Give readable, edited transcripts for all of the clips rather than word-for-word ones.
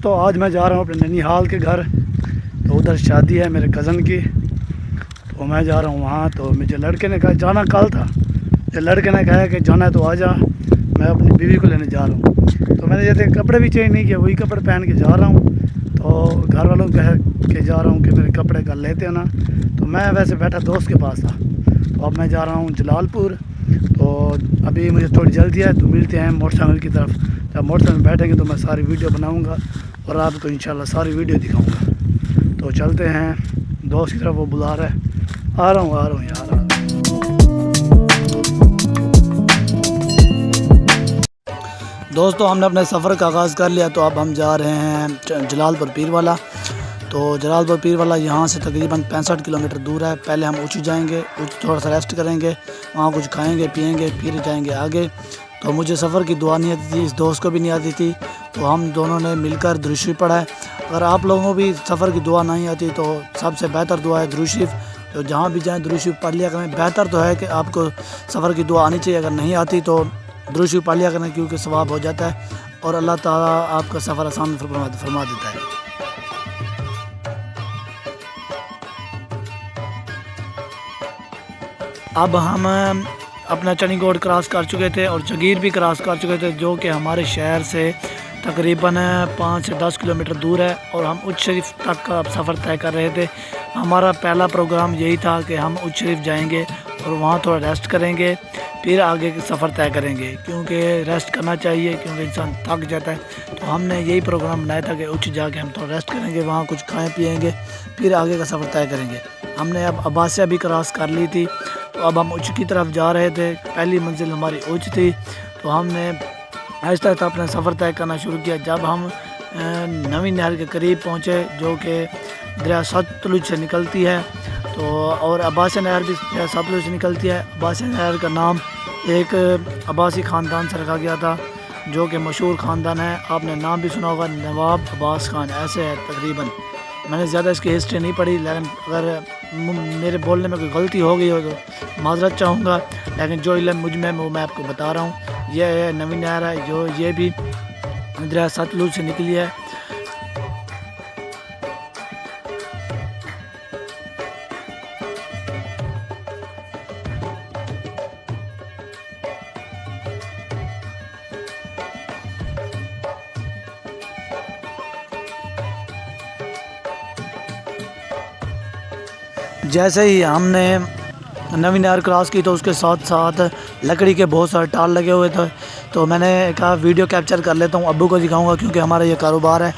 دوستو آج میں جا رہا ہوں اپنے ننیحال کے گھر، تو ادھر شادی ہے میرے کزن کی، تو میں جا رہا ہوں وہاں۔ تو مجھے لڑکے نے کہا جانا کل تھا، جب لڑکے نے کہا کہ جانا ہے تو آ جا، میں اپنی بیوی کو لینے جا رہا ہوں۔ تو میں نے جیسے کپڑے بھی چینج نہیں کیے، وہی کپڑے پہن کے جا رہا ہوں۔ تو گھر والوں کو کہہ کے جا رہا ہوں کہ میرے کپڑے کل لیتے نا، تو میں ویسے بیٹھا دوست کے پاس تھا۔ تو اب میں جا رہا ہوں جلال پور، تو ابھی مجھے تھوڑی جلدی ہے، تو ملتے ہیں موٹر سائیکل کی طرف۔ جب موٹر سائیکل میں بیٹھیں گے تو میں ساری ویڈیو بناؤں گا اور آپ کو انشاءاللہ ساری ویڈیو دکھاؤں گا۔ تو چلتے ہیں دوست کی طرف، وہ بلا رہا ہے، آ رہا ہوں یار۔ دوستو ہم نے اپنے سفر کا آغاز کر لیا، تو اب ہم جا رہے ہیں جلال پور پیر والا۔ تو جلال پور پیر والا یہاں سے تقریباً 65 کلومیٹر دور ہے۔ پہلے ہم اوچھی جائیں گے، تھوڑا سا ریسٹ کریں گے، وہاں کچھ کھائیں گے پئیں گے، پھر جائیں گے آگے۔ تو مجھے سفر کی دعا نہیں آتی تھی، اس دوست کو بھی نہیں آتی تھی، تو ہم دونوں نے مل کر درود شریف پڑھا ہے۔ اگر آپ لوگوں کو بھی سفر کی دعا نہیں آتی تو سب سے بہتر دعا ہے درود شریف۔ تو جہاں بھی جائیں درود شریف پڑھ لیا کریں۔ بہتر تو ہے کہ آپ کو سفر کی دعا آنی چاہیے، اگر نہیں آتی تو درود شریف پڑھ لیا کریں، کیونکہ ثواب ہو جاتا ہے اور اللہ تعالیٰ آپ کا سفر آسان فرما دیتا ہے۔ اب ہم اپنا چنی گوڈ کراس کر چکے تھے اور جگیر بھی کراس کر چکے تھے، جو کہ ہمارے شہر سے تقریباً 5 سے 10 کلومیٹر دور ہے، اور ہم اچ شریف تک کا سفر طے کر رہے تھے۔ ہمارا پہلا پروگرام یہی تھا کہ ہم اچ شریف جائیں گے اور وہاں تھوڑا ریسٹ کریں گے، پھر آگے کے سفر طے کریں گے، کیونکہ ریسٹ کرنا چاہیے، کیونکہ انسان تھک جاتا ہے۔ تو ہم نے یہی پروگرام بنایا تھا کہ اچ جا کے ہم تھوڑا ریسٹ کریں گے، وہاں کچھ کھائیں پئیں گے، پھر آگے کا سفر طے کریں گے۔ ہم نے اب عباسیہ بھی کراس کر لی تھی، تو اب ہم اچ کی طرف جا رہے تھے۔ پہلی منزل ہماری اچ تھی، تو ہم نے آہستہ آہستہ اپنا سفر طے کرنا شروع کیا۔ جب ہم نویں نہر کے قریب پہنچے، جو کہ دریا ستلج سے نکلتی ہے، تو اور عباسیہ نہر بھی دریا ستلج سے نکلتی ہے۔ عباسیہ نہر کا نام ایک عباسی خاندان سے رکھا گیا تھا، جو کہ مشہور خاندان ہے، آپ نے نام بھی سنا ہوگا، نواب عباس خان ایسے ہے تقریباً۔ میں نے زیادہ اس کی ہسٹری نہیں پڑھی، لیکن اگر میرے بولنے میں کوئی غلطی ہو گئی ہو تو معذرت چاہوں گا، لیکن جو علم مجھ میں وہ میں آپ کو بتا رہا ہوں۔ یہ ہے نویں نہر ہے، جو یہ بھی دریا ستلج سے نکلی ہے۔ جیسے ہی ہم نے نویں نہر کراس کی، تو اس کے ساتھ ساتھ لکڑی کے بہت سارے ٹال لگے ہوئے تھے، تو میں نے کہا ویڈیو کیپچر کر لیتا ہوں، ابو کو دکھاؤں گا، کیونکہ ہمارا یہ کاروبار ہے،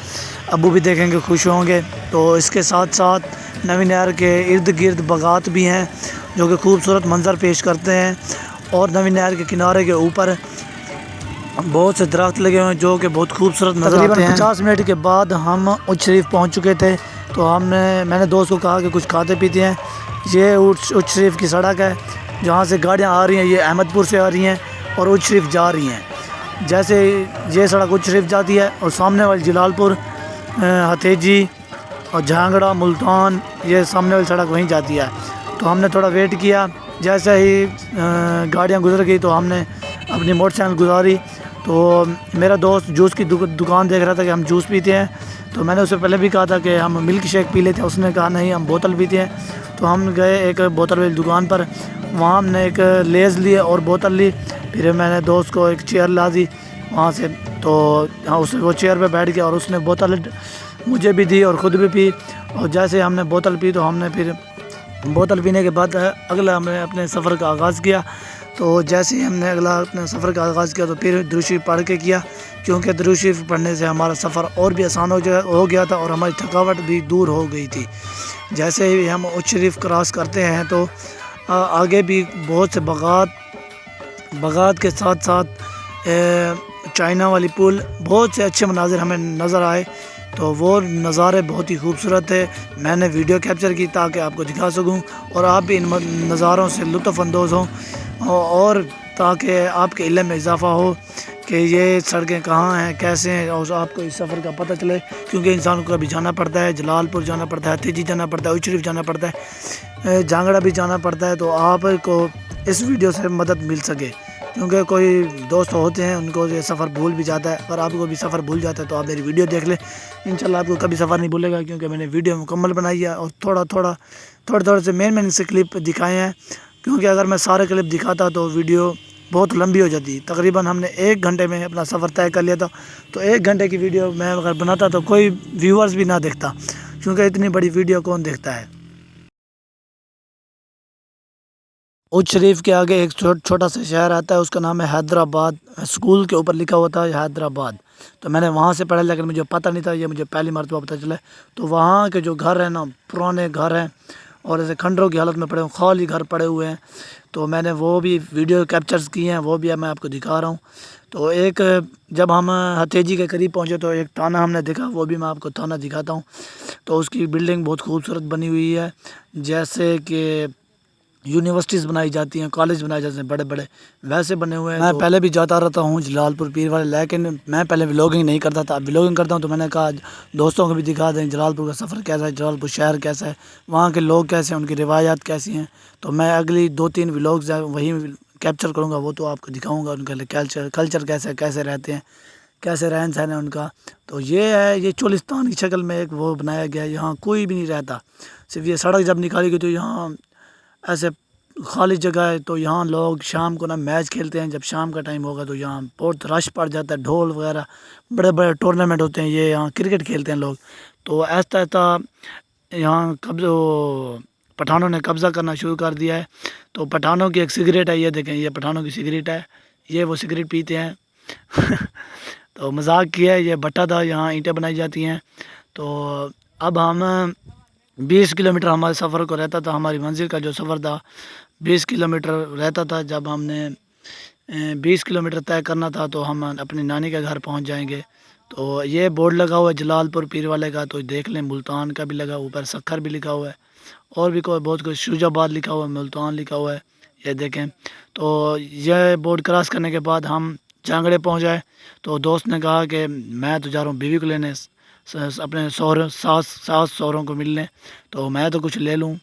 ابو بھی دیکھیں گے، خوش ہوں گے۔ تو اس کے ساتھ ساتھ نویں نہر کے ارد گرد باغات بھی ہیں، جو کہ خوبصورت منظر پیش کرتے ہیں، اور نویں نہر کے کنارے کے اوپر بہت سے درخت لگے ہوئے ہیں، جو کہ بہت خوبصورت نظر آتے ہیں۔ 50 منٹ کے بعد ہم اچ شریف پہنچ چکے تھے، تو میں نے دوست کو کہا کہ کچھ کھاتے پیتے ہیں۔ یہ اچ شریف کی سڑک ہے، جہاں سے گاڑیاں آ رہی ہیں، یہ احمد پور سے آ رہی ہیں اور اچ شریف جا رہی ہیں۔ جیسے یہ سڑک اچ شریف جاتی ہے، اور سامنے والی جلال پور، ہتیجی اور جھانگڑا، ملتان، یہ سامنے والی سڑک وہیں جاتی ہے۔ تو ہم نے تھوڑا ویٹ کیا، جیسے ہی گاڑیاں گزر گئی تو ہم نے اپنی موٹر سائیکل گزاری۔ تو میرا دوست جوس کی دکان دیکھ رہا تھا کہ ہم جوس پیتے ہیں، تو میں نے اسے پہلے بھی کہا تھا کہ ہم ملک شیک پی لیتے ہیں، اس نے کہا نہیں ہم بوتل پیتے ہیں۔ تو ہم گئے ایک بوتل والی دکان پر، وہاں ہم نے ایک لیز لی اور بوتل لی، پھر میں نے دوست کو ایک چیئر لا دی وہاں سے، تو وہ چیئر پہ بیٹھ گیا اور اس نے بوتل مجھے بھی دی اور خود بھی پی۔ اور جیسے ہم نے بوتل پی، تو ہم نے پھر بوتل پینے کے بعد اگلا ہم نے اپنے سفر کا آغاز کیا۔ تو جیسے ہی ہم نے اگلا اپنے سفر کا آغاز کیا، تو پھر درود شریف پڑھ کے کیا، کیونکہ درود شریف پڑھنے سے ہمارا سفر اور بھی آسان ہو گیا تھا، اور ہماری تھکاوٹ بھی دور ہو گئی تھی۔ جیسے ہی ہم اچ شریف کراس کرتے ہیں، تو آگے بھی بہت سے باغات کے ساتھ ساتھ چائنا والی پل، بہت سے اچھے مناظر ہمیں نظر آئے، تو وہ نظارے بہت ہی خوبصورت تھے۔ میں نے ویڈیو کیپچر کی تاکہ آپ کو دکھا سکوں، اور آپ بھی ان نظاروں سے لطف اندوز ہوں، اور تاکہ آپ کے علم میں اضافہ ہو کہ یہ سڑکیں کہاں ہیں، کیسے ہیں، اور آپ کو اس سفر کا پتہ چلے، کیونکہ انسان کو کبھی جانا پڑتا ہے، جلال پور جانا پڑتا ہے، ہتیجی جانا پڑتا ہے، اچ شریف جانا پڑتا ہے، جھانگڑا بھی جانا پڑتا ہے، تو آپ کو اس ویڈیو سے مدد مل سکے۔ کیونکہ کوئی دوست ہوتے ہیں ان کو یہ سفر بھول بھی جاتا ہے. اگر آپ کو بھی سفر بھول جاتا ہے تو آپ میری ویڈیو دیکھ لیں, انشاءاللہ آپ کو کبھی سفر نہیں بھولے گا, کیونکہ میں نے ویڈیو مکمل بنائی ہے اور تھوڑا سے مین سے کلپ دکھائے ہیں. کیونکہ اگر میں سارے کلپ دکھاتا تو ویڈیو بہت لمبی ہو جاتی. تقریباً ہم نے 1 گھنٹے میں اپنا سفر طے کر لیا تھا. تو 1 گھنٹے کی ویڈیو میں اگر بناتا تو کوئی ویورز بھی نہ دیکھتا, کیونکہ اتنی بڑی ویڈیو کون دیکھتا ہے. اچ شریف کے آگے ایک چھوٹا سا شہر آتا ہے, اس کا نام ہے حیدرآباد. اسکول کے اوپر لکھا ہوا تھا حیدرآباد, تو میں نے وہاں سے پڑھا, لیکن مجھے پتہ نہیں تھا, یہ مجھے پہلی مرتبہ پتہ چلا. تو وہاں کے جو گھر ہیں نا, پرانے گھر ہیں اور ایسے کھنڈروں کی حالت میں پڑے ہوئے, خالی گھر پڑے ہوئے ہیں. تو میں نے وہ بھی ویڈیو کیپچرز کی ہیں, وہ بھی میں آپ کو دکھا رہا ہوں. تو ایک جب ہم ہتیجی کے قریب پہنچے تو ایک تھانہ ہم نے دیکھا, وہ بھی میں آپ کو تھانہ دکھاتا ہوں. تو اس کی بلڈنگ بہت خوبصورت بنی ہوئی ہے, جیسے کہ یونیورسٹیز بنائی جاتی ہیں, کالج بنائے جاتے ہیں بڑے بڑے, ویسے بنے ہوئے ہیں. میں پہلے بھی جاتا رہتا ہوں جلال پور پیر والے, لیکن میں پہلے ولاگنگ نہیں کرتا تھا. اب ولاگنگ کرتا ہوں تو میں نے کہا دوستوں کو بھی دکھا دیں جلال پور کا سفر کیسا ہے, جلال پور شہر کیسا ہے, وہاں کے لوگ کیسے ہیں, ان کی روایات کیسی ہیں. تو میں اگلی 2-3 ولاگز وہی کیپچر کروں گا, وہ تو آپ کو دکھاؤں گا ان کا کلچر کیسے ہے, کیسے رہتے ہیں, کیسے رہن سہن ہے ان کا. تو یہ ہے, یہ چولستان کی شکل میں ایک وہ بنایا گیا ہے. یہاں کوئی بھی نہیں رہتا, صرف یہ سڑک جب نکالی گئی تو یہاں ایسے خالی جگہ ہے. تو یہاں لوگ شام کو نا میچ کھیلتے ہیں, جب شام کا ٹائم ہوگا تو یہاں بہت رش پڑ جاتا ہے, ڈھول وغیرہ بڑے بڑے ٹورنامنٹ ہوتے ہیں. یہ یہاں کرکٹ کھیلتے ہیں لوگ. تو ایسا یہاں پٹھانوں نے قبضہ کرنا شروع کر دیا ہے. تو پٹھانوں کی ایک سگریٹ ہے, یہ دیکھیں, یہ پٹھانوں کی سگریٹ ہے, یہ وہ سگریٹ پیتے ہیں. تو مذاق کیا ہے, یہ بھٹا تھا, یہاں اینٹیں بنائی جاتی ہیں. تو اب ہم 20 کلومیٹر ہمارے سفر کو رہتا تھا, ہماری منزل کا جو سفر تھا 20 کلومیٹر رہتا تھا. جب ہم نے 20 کلومیٹر طے کرنا تھا تو ہم اپنی نانی کے گھر پہنچ جائیں گے. تو یہ بورڈ لگا ہوا ہے جلال پور پیر والے کا, تو دیکھ لیں, ملتان کا بھی لگا, اوپر سکھر بھی لکھا ہوا ہے, اور بھی کوئی بہت کچھ, شوج آباد لکھا ہوا ہے, ملتان لکھا ہوا ہے, یہ دیکھیں. تو یہ بورڈ کراس کرنے کے بعد ہم جانگڑے پہنچ جائے. تو دوست نے کہا کہ میں تو جا رہا ہوں بیوی کو لینے, اپنے ساس سوروں کو ملنے, تو میں تو کچھ لے لوں.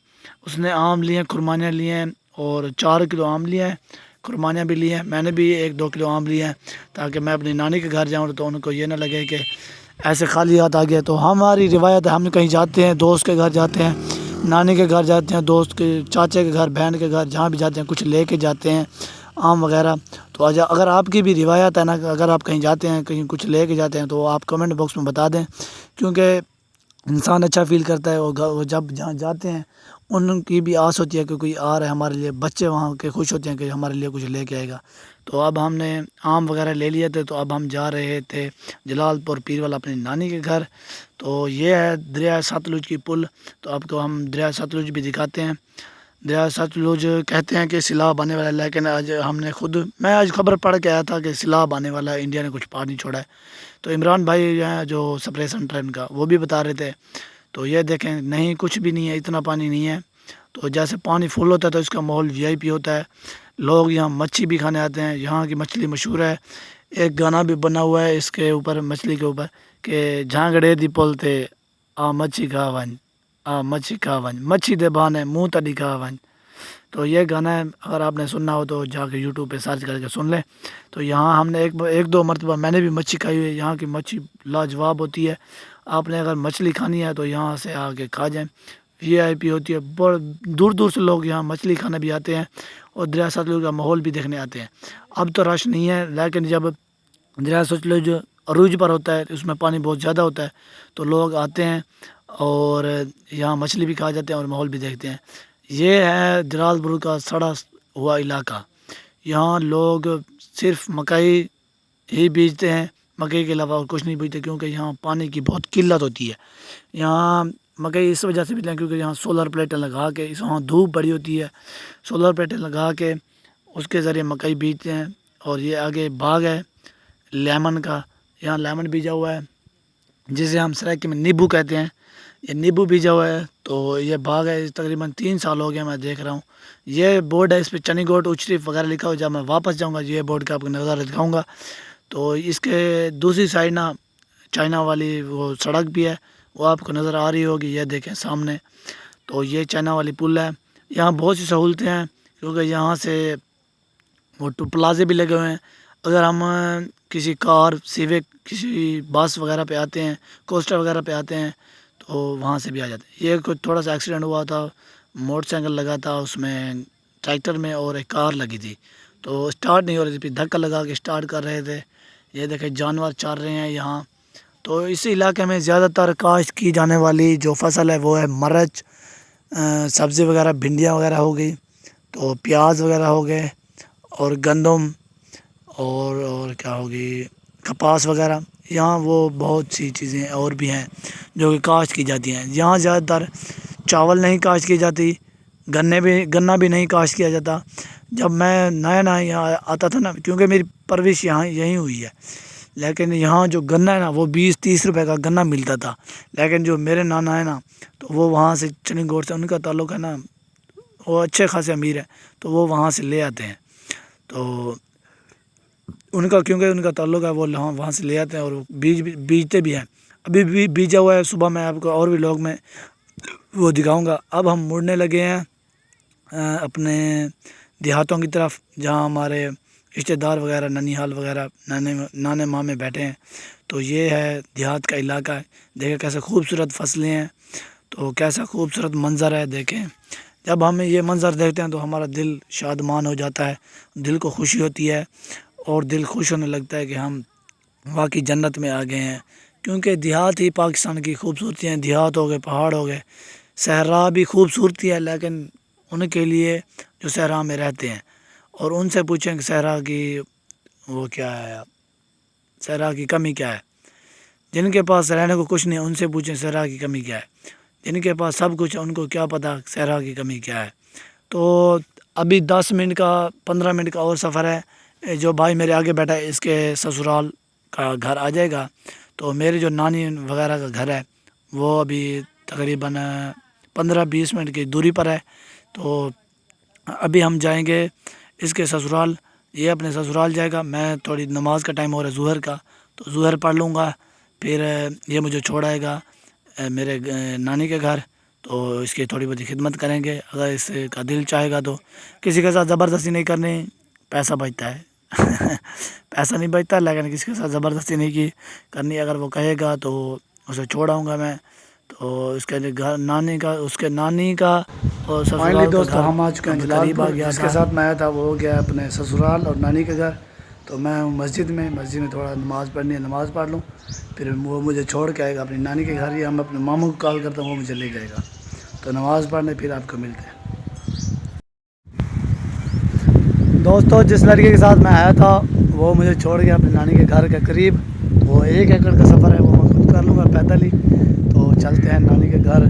اس نے آم لیے, خرمانیاں لیے ہیں, اور 4 کلو آم لیے ہیں, خرمانیاں بھی لیے ہیں. میں نے بھی 1-2 کلو آم لیے ہیں, تاکہ میں اپنی نانی کے گھر جاؤں تو ان کو یہ نہ لگے کہ ایسے خالی ہاتھ آ گیا. تو ہماری روایت ہے, ہم کہیں جاتے ہیں, دوست کے گھر جاتے ہیں, نانی کے گھر جاتے ہیں, دوست کے چاچے کے گھر, بہن کے گھر, جہاں بھی جاتے ہیں کچھ لے کے جاتے ہیں, آم وغیرہ. تو اگر آپ کی بھی روایت ہے نا, اگر آپ کہیں جاتے ہیں, کہیں کچھ لے کے جاتے ہیں, تو آپ کمنٹ باکس میں بتا دیں, کیونکہ انسان اچھا فیل کرتا ہے. وہ جب جہاں جاتے ہیں ان کی بھی آس ہوتی ہے کہ کوئی آ رہا ہے ہمارے لیے, بچے وہاں کے خوش ہوتے ہیں کہ ہمارے لیے کچھ لے کے آئے گا. تو اب ہم نے آم وغیرہ لے لیے تھے, تو اب ہم جا رہے تھے جلال پور پیر والا اپنی نانی کے گھر. تو یہ ہے دریا ستلج کی پل. تو آپ کو ہم دریا ستلج بھی دکھاتے ہیں. دریا ستلج کہتے ہیں کہ سیلاب آنے والا ہے, لیکن آج میں آج خبر پڑھ کے آیا تھا کہ سیلاب آنے والا ہے, انڈیا نے کچھ پانی چھوڑا ہے. تو عمران بھائی ہیں جو سپرے سینٹر ان کا, وہ بھی بتا رہے تھے. تو یہ دیکھیں, نہیں کچھ بھی نہیں ہے, اتنا پانی نہیں ہے. تو جیسے پانی فل ہوتا ہے تو اس کا ماحول VIP ہوتا ہے. لوگ یہاں مچھی بھی کھانے آتے ہیں, یہاں کی مچھلی مشہور ہے. ایک گانا بھی بنا ہوا ہے اس کے اوپر, مچھلی کے اوپر, کہ جھانگڑے دی پولتے آ مچھی کھاون, آ مچھی کھاون, مچھی دے بہانے منہ تڑی کھاون. تو یہ گانا ہے, اگر آپ نے سننا ہو تو جا کے YouTube پہ سرچ کر کے سن لیں. تو یہاں ہم نے 1-2 مرتبہ میں نے بھی مچھی کھائی ہوئی ہے. یہاں کی مچھی لاجواب ہوتی ہے. آپ نے اگر مچھلی کھانی ہے تو یہاں سے آ کے کھا جائیں, VIP ہوتی ہے. بڑے دور دور سے لوگ یہاں مچھلی کھانے بھی آتے ہیں, اور دریا ستلج کا ماحول بھی دیکھنے آتے ہیں. اب تو رش نہیں ہے, لیکن جب دریا ستلج عروج پر ہوتا ہے, اس میں پانی بہت زیادہ ہوتا ہے, تو لوگ آتے ہیں اور یہاں مچھلی بھی کھا جاتے ہیں اور ماحول بھی دیکھتے ہیں. یہ ہے جلال پور کا سڑا ہوا علاقہ. یہاں لوگ صرف مکئی ہی بیجتے ہیں, مکئی کے علاوہ اور کچھ نہیں بیجتے, کیونکہ یہاں پانی کی بہت قلت ہوتی ہے. یہاں مکئی اس وجہ سے بیجتے ہیں کیونکہ یہاں سولر پلیٹیں لگا کے, وہاں دھوپ بڑی ہوتی ہے, سولر پلیٹیں لگا کے اس کے ذریعے مکئی بیجتے ہیں. اور یہ آگے باغ ہے لیمن کا, یہاں لیمن بیجا ہوا ہے, جسے ہم سرائکی میں نیبو کہتے ہیں. یہ نیبو بیجا ہوا ہے. تو یہ باغ ہے, تقریباً 3 سال ہو گیا میں دیکھ رہا ہوں. یہ بورڈ ہے, اس پہ چنی گوٹ اچ شریف وغیرہ لکھا ہوا. جب میں واپس جاؤں گا یہ بورڈ کا آپ کو نظارہ دکھاؤں گا. تو اس کے دوسری سائڈ نا چائنا والی وہ سڑک بھی ہے, وہ آپ کو نظر آ رہی ہوگی, یہ دیکھیں سامنے. تو یہ چائنا والی پل ہے. یہاں بہت سی سہولتیں ہیں, کیونکہ یہاں سے وہ پلازے بھی لگے ہوئے ہیں. اگر ہم کسی کار سیوک کسی بس وغیرہ پہ آتے ہیں, کوسٹر وغیرہ پہ آتے ہیں, تو وہاں سے بھی آ جاتے ہیں. یہ کچھ تھوڑا سا ایکسیڈنٹ ہوا تھا, موٹر سائیکل لگا تھا اس میں ٹریکٹر میں, اور ایک کار لگی تھی, تو اسٹارٹ نہیں ہو رہی تھی. پھر دھکا لگا کے اسٹارٹ کر رہے تھے. یہ دیکھیں جانور چار رہے ہیں یہاں. تو اسی علاقے میں زیادہ تر کاشت کی جانے والی جو فصل ہے وہ ہے مرچ, سبزی وغیرہ بھنڈیاں وغیرہ ہو گئی, تو پیاز وغیرہ ہو گئے, اور گندم, اور کیا ہوگی کپاس وغیرہ. یہاں وہ بہت سی چیزیں اور بھی ہیں جو کہ کاشت کی جاتی ہیں. یہاں زیادہ تر چاول نہیں کاشت کی جاتی, گنا بھی نہیں کاشت کیا جاتا. جب میں نیا نیا یہاں آتا تھا نا, کیونکہ میری پرورش یہاں یہیں ہوئی ہے, لیکن یہاں جو گنا ہے نا وہ 20-30 روپے کا گنا ملتا تھا. لیکن جو میرے نانا ہے نا, تو وہ وہاں سے چنی گوڑ سے ان کا تعلق ہے نا, وہ اچھے خاصے امیر ہے, تو وہ وہاں سے لے آتے ہیں. تو ان کا کیونکہ ان کا تعلق ہے, وہ وہاں سے لے آتے ہیں, اور وہ بیجتے بھی ہیں. ابھی بھی بیجا ہوا ہے. صبح میں آپ کو اور بھی لوگ میں وہ دکھاؤں گا. اب ہم مڑنے لگے ہیں اپنے دیہاتوں کی طرف, جہاں ہمارے رشتہ دار وغیرہ ننیحال وغیرہ نانے مامے بیٹھے ہیں. تو یہ ہے دیہات کا علاقہ ہے. دیکھیں کیسے خوبصورت فصلیں ہیں, تو کیسا خوبصورت منظر ہے. دیکھیں جب ہم یہ منظر دیکھتے ہیں تو ہمارا دل شادمان ہو جاتا ہے, دل کو خوشی ہوتی ہے, اور دل خوش ہونے لگتا ہے کہ ہم واقعی جنت میں آ گئے ہیں. کیونکہ دیہات ہی پاکستان کی خوبصورتی ہیں. دیہات ہو گئے, پہاڑ ہو گئے, صحرا بھی خوبصورتی ہے, لیکن ان کے لیے جو صحرا میں رہتے ہیں, اور ان سے پوچھیں کہ صحرا کی وہ کیا ہے, صحرا کی کمی کیا ہے. جن کے پاس رہنے کو کچھ نہیں, ان سے پوچھیں صحرا کی کمی کیا ہے. جن کے پاس سب کچھ ہے ان کو کیا پتہ صحرا کی کمی کیا ہے. تو ابھی 10 منٹ کا 15 منٹ کا اور سفر ہے. جو بھائی میرے آگے بیٹھا ہے اس کے سسرال کا گھر آ جائے گا. تو میری جو نانی وغیرہ کا گھر ہے وہ ابھی تقریباً 15-20 منٹ کی دوری پر ہے. تو ابھی ہم جائیں گے اس کے سسرال, یہ اپنے سسرال جائے گا. میں تھوڑی نماز کا ٹائم ہو رہا ہے ظہر کا, تو ظہر پڑھ لوں گا. پھر یہ مجھے چھوڑائے گا میرے نانی کے گھر. تو اس کی تھوڑی بہت خدمت کریں گے, اگر اس کا دل چاہے گا تو. کسی کے ساتھ زبردستی نہیں کرنی, پیسہ بچتا ہے پیسہ نہیں بچتا, لیکن کسی کے ساتھ زبردستی نہیں کی کرنی. اگر وہ کہے گا تو اسے چھوڑاؤں گا میں. تو اس کے گھر نانی کا, اس کے نانی کا اور سسرال کا گھر ہم آ چکے ہیں قریب آ گیا. جس کے ساتھ میں آیا تھا وہ گیا اپنے سسرال اور نانی کے گھر. تو میں ہوں مسجد میں تھوڑا نماز پڑھنی ہے, نماز پڑھ لوں. پھر وہ مجھے چھوڑ کے آئے گا اپنی نانی کے گھر, یا ہم اپنے ماموں کو کال کرتا ہوں وہ مجھے لے جائے گا. تو نماز پڑھنے پھر آپ کو ملتے ہیں. دوستو جس لڑکے کے ساتھ میں آیا تھا وہ مجھے چھوڑ گیا اپنی نانی کے گھر کے قریب. وہ 1 ایکڑ کا سفر ہے, وہ میں خود کر لوں گا پیدل ہی. تو چلتے ہیں نانی کے گھر.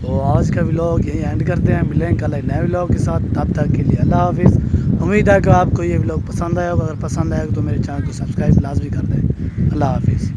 تو آج کا ولاگ یہیں اینڈ کرتے ہیں. ملیں گے کل ایک نئے ولاگ کے ساتھ. تب تک کے لیے اللہ حافظ. امید ہے کہ آپ کو یہ ولاگ پسند آیا ہوگا. اگر پسند آئے گا تو میرے چینل کو سبسکرائب لازمی کر دیں. اللہ حافظ.